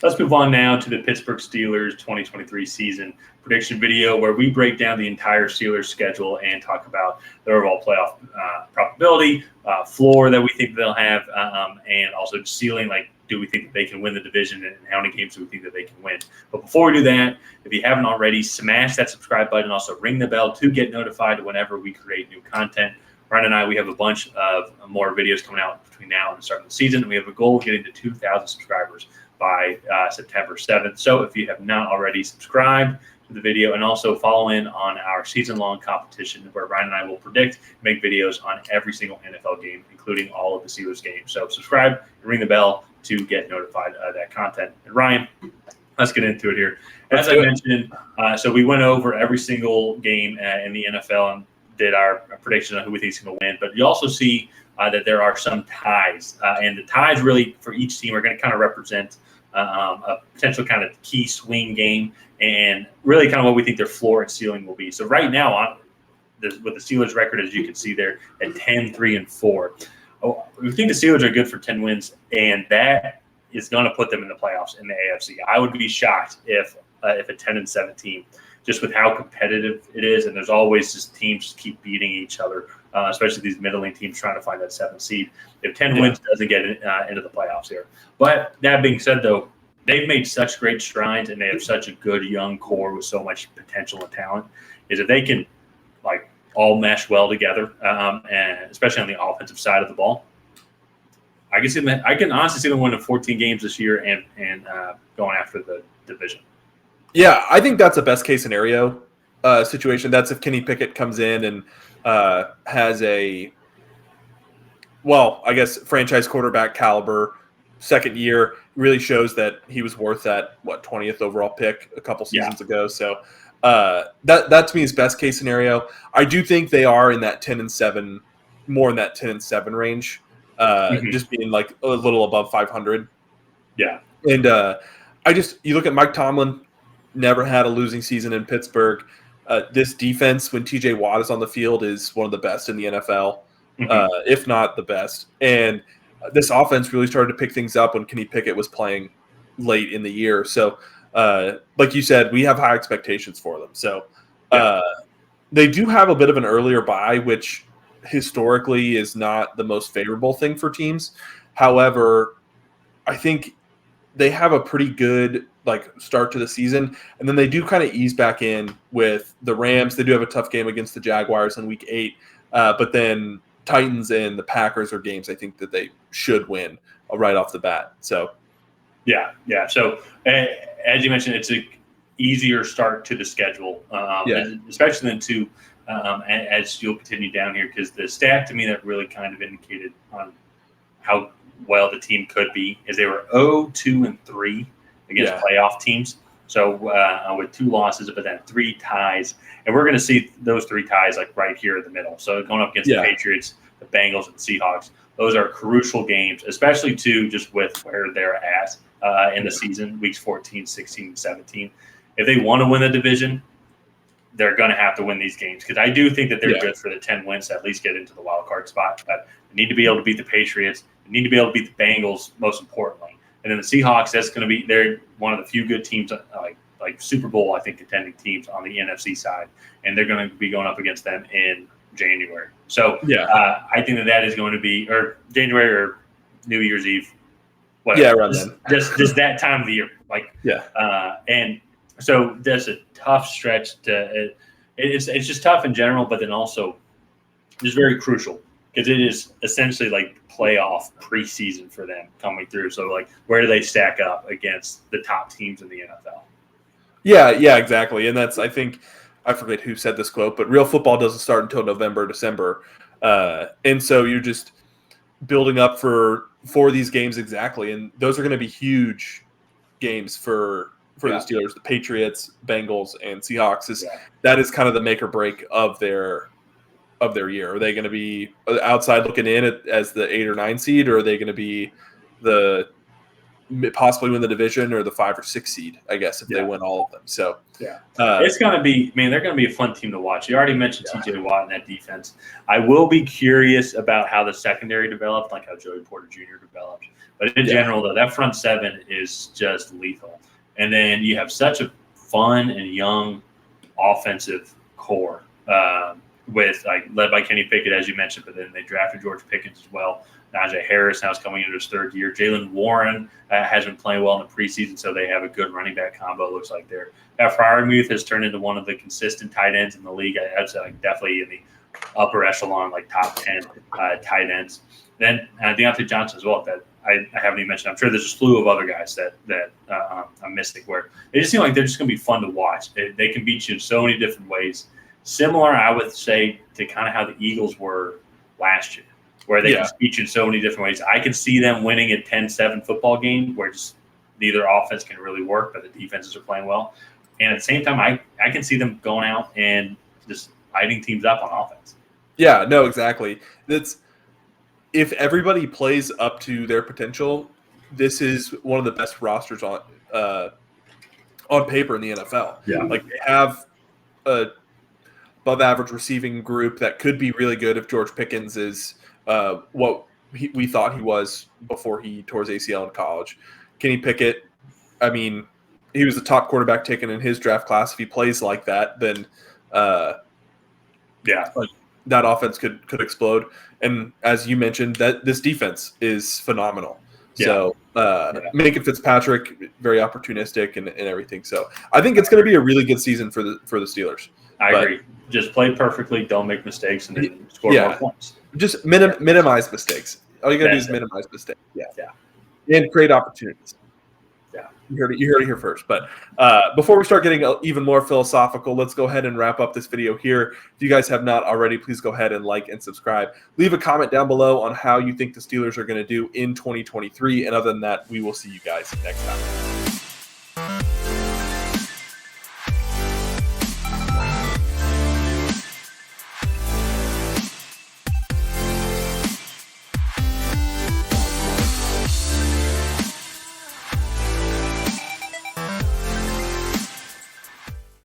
Let's move on now to the Pittsburgh Steelers 2023 season prediction video, where we break down the entire Steelers schedule and talk about their overall playoff probability, floor that we think they'll have, and also ceiling, like do we think that they can win the division and how many games do we think that they can win. But before we do that, if you haven't already, smash that subscribe button. Also ring the bell to get notified whenever we create new content. Ryan and I, we have a bunch of more videos coming out between now and the start of the season. We have a goal of getting to 2,000 subscribers by September 7th. So if you have not already subscribed to the video, and also follow in on our season-long competition where Ryan and I will predict, make videos on every single NFL game, including all of the Steelers games. So subscribe and ring the bell to get notified of that content. And Ryan, let's get into it here. As I mentioned, so we went over every single game in the NFL and did our prediction on who we think is going to win. But you also see that there are some ties. And the ties really for each team are going to kind of represent a potential kind of key swing game and really kind of what we think their floor and ceiling will be. So right now, with the Steelers record, as you can see there, at 10-3-4, we think the Steelers are good for 10 wins, and that is going to put them in the playoffs in the AFC. I would be shocked if a 10-7 team, just with how competitive it is, and there's always just teams just keep beating each other, especially these middling teams trying to find that 7th seed. If 10 wins doesn't get into the playoffs here. But that being said, though, they've made such great strides, and they have such a good young core with so much potential and talent, is that they can all mesh well together, and especially on the offensive side of the ball. I can honestly see them winning 14 games this year and going after the division. Yeah, I think that's a best case scenario situation. That's if Kenny Pickett comes in and has franchise quarterback caliber second year, really shows that he was worth that 20th overall pick a couple seasons ago. So that to me is best case scenario. I do think they are in that 10-7, more in that 10-7 range, just being like a little above 500. Yeah, and you look at Mike Tomlin. Never had a losing season in Pittsburgh. This defense, when TJ Watt is on the field, is one of the best in the NFL, if not the best. And this offense really started to pick things up when Kenny Pickett was playing late in the year. So, like you said, we have high expectations for them. So they do have a bit of an earlier bye, which historically is not the most favorable thing for teams. However, I think they have a pretty good start to the season, and then they do kind of ease back in with the Rams. They do have a tough game against the Jaguars in Week 8, but then Titans and the Packers are games I think that they should win right off the bat. So, yeah. So, as you mentioned, it's an easier start to the schedule, especially then as you'll continue down here, because the stat to me that really kind of indicated on how well the team could be is they were 0-2-3 against playoff teams. So with 2 losses, but then 3 ties. And we're going to see those 3 ties right here in the middle. So going up against the Patriots, the Bengals, and the Seahawks, those are crucial games, especially just with where they're at in the season, weeks 14, 16, 17. If they want to win the division, they're going to have to win these games, because I do think that they're good for the 10 wins to at least get into the wild card spot. But they need to be able to beat the Patriots. They need to be able to beat the Bengals, most importantly. And then the Seahawks, that's going to be – they're one of the few good teams, like Super Bowl, I think, contending teams on the NFC side. And they're going to be going up against them in January. So I think that is going to be – or January or New Year's Eve. Whatever. Yeah, around then. Just that time of the year. And so that's a tough stretch it's just tough in general, but then also just very crucial, because it is essentially like playoff preseason for them coming through. So where do they stack up against the top teams in the NFL? Yeah, exactly. And that's, I think, I forget who said this quote, but real football doesn't start until November, December. And so you're just building up for these games exactly. And those are going to be huge games for the Steelers, the Patriots, Bengals, and Seahawks. That is kind of the make or break of their year. Are they going to be outside looking in as the 8 or 9 seed, or are they going to be the possibly win the division or the 5 or 6 seed, I guess, if they win all of them. So it's going to be, man, they're going to be a fun team to watch. You already mentioned TJ Watt in that defense. I will be curious about how the secondary developed, like how Joey Porter Jr. developed. But in general, though, that front seven is just lethal. And then you have such a fun and young offensive core with led by Kenny Pickett, as you mentioned, but then they drafted George Pickens as well. Najee Harris now is coming into his 3rd year. Jalen Warren has been playing well in the preseason, so they have a good running back combo. Looks like that Freiermuth has turned into one of the consistent tight ends in the league. I'd say definitely in the upper echelon, top 10 tight ends. Then Deontay Johnson as well. That I haven't even mentioned. I'm sure there's a slew of other guys that I'm missing. Where they just seem like they're just going to be fun to watch. They can beat you in so many different ways. Similar, I would say, to kind of how the Eagles were last year, where they can beat you in so many different ways. I can see them winning a 10-7 football game where just neither offense can really work, but the defenses are playing well. And at the same time, I can see them going out and just lighting teams up on offense. Yeah, no, exactly. If everybody plays up to their potential, this is one of the best rosters on paper in the NFL. Yeah. They have a above average receiving group that could be really good if George Pickens is what we thought he was before he tore his ACL in college. Kenny Pickett, I mean, he was the top quarterback taken in his draft class. If he plays like that, then that offense could explode. And as you mentioned, that this defense is phenomenal. Yeah. So Minka Fitzpatrick, very opportunistic and everything. So I think it's going to be a really good season for the Steelers. I agree. Just play perfectly, don't make mistakes, and then score more points. Just minimize mistakes. All you got to do is minimize mistakes. Yeah. And create opportunities. Yeah. You heard it here first. But before we start getting even more philosophical, let's go ahead and wrap up this video here. If you guys have not already, please go ahead and like and subscribe. Leave a comment down below on how you think the Steelers are going to do in 2023. And other than that, we will see you guys next time.